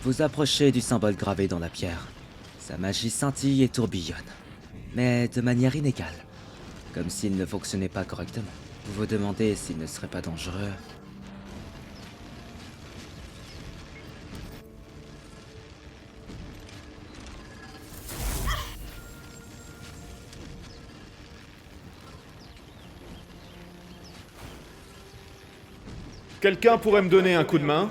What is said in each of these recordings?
Vous approchez du symbole gravé dans la pierre. Sa magie scintille et tourbillonne, mais de manière inégale, comme s'il ne fonctionnait pas correctement. Vous vous demandez s'il ne serait pas dangereux. Quelqu'un pourrait me donner un coup de main?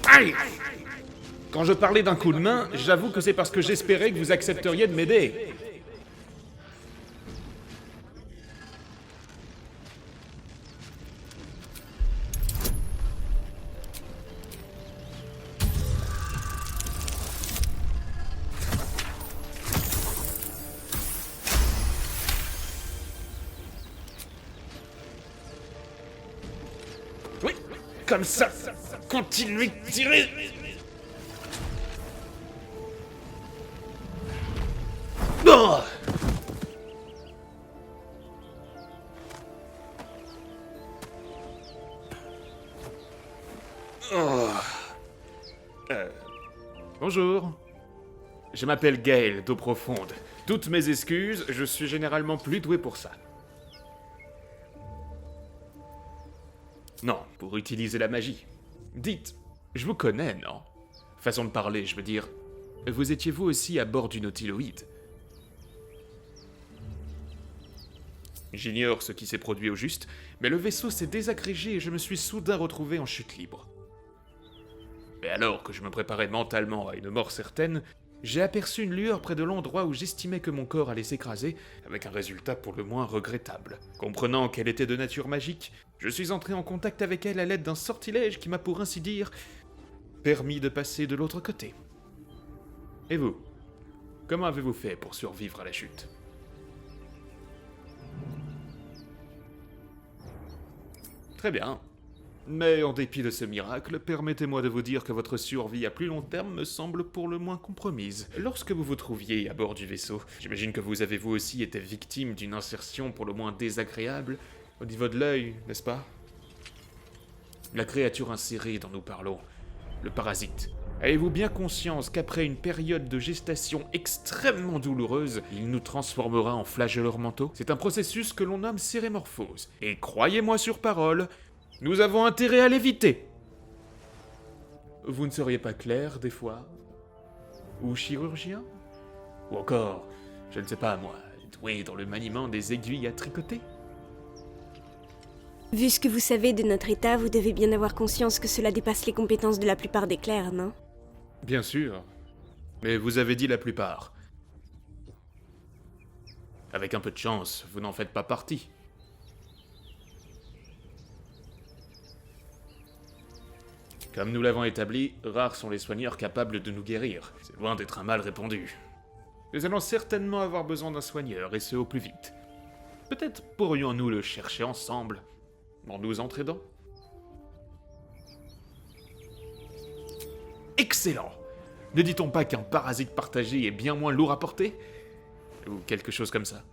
Aïe! Quand je parlais d'un coup de main, j'avoue que c'est parce que j'espérais que vous accepteriez de m'aider. Oui, comme ça. Continuez de tirer. Oh! Oh. Bonjour. Je m'appelle Gale, d'eau profonde. Toutes mes excuses, je suis généralement plus doué pour ça. Non, pour utiliser la magie. Dites, je vous connais, non? Façon de parler, je veux dire. Vous étiez vous aussi à bord du Nautiloïde? J'ignore ce qui s'est produit au juste, mais le vaisseau s'est désagrégé et je me suis soudain retrouvé en chute libre. Mais alors que je me préparais mentalement à une mort certaine, j'ai aperçu une lueur près de l'endroit où j'estimais que mon corps allait s'écraser, avec un résultat pour le moins regrettable. Comprenant qu'elle était de nature magique, je suis entré en contact avec elle à l'aide d'un sortilège qui m'a pour ainsi dire permis de passer de l'autre côté. Et vous? Comment avez-vous fait pour survivre à la chute? Très bien. Mais en dépit de ce miracle, permettez-moi de vous dire que votre survie à plus long terme me semble pour le moins compromise. Lorsque vous vous trouviez à bord du vaisseau, j'imagine que vous avez vous aussi été victime d'une insertion pour le moins désagréable au niveau de l'œil, n'est-ce pas? La créature insérée dont nous parlons, le parasite. Avez-vous bien conscience qu'après une période de gestation extrêmement douloureuse, il nous transformera en flagelleurs mentaux? C'est un processus que l'on nomme cérémorphose. Et croyez-moi sur parole, nous avons intérêt à l'éviter. Vous ne seriez pas clerc, des fois? Ou chirurgien? Ou encore, je ne sais pas moi, doué dans le maniement des aiguilles à tricoter? Vu ce que vous savez de notre état, vous devez bien avoir conscience que cela dépasse les compétences de la plupart des clercs, non? Bien sûr. Mais vous avez dit la plupart. Avec un peu de chance, vous n'en faites pas partie. Comme nous l'avons établi, rares sont les soigneurs capables de nous guérir. C'est loin d'être un mal répandu. Nous allons certainement avoir besoin d'un soigneur, et ce au plus vite. Peut-être pourrions-nous le chercher ensemble, en nous entraidant? Excellent! Ne dit-on pas qu'un parasite partagé est bien moins lourd à porter? Ou quelque chose comme ça.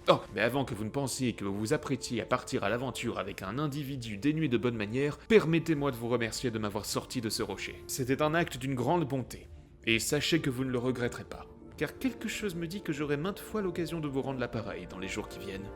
Oh, mais avant que vous ne pensiez que vous vous apprêtiez à partir à l'aventure avec un individu dénué de bonnes manières, permettez-moi de vous remercier de m'avoir sorti de ce rocher. C'était un acte d'une grande bonté, et sachez que vous ne le regretterez pas, car quelque chose me dit que j'aurai maintes fois l'occasion de vous rendre l'appareil dans les jours qui viennent.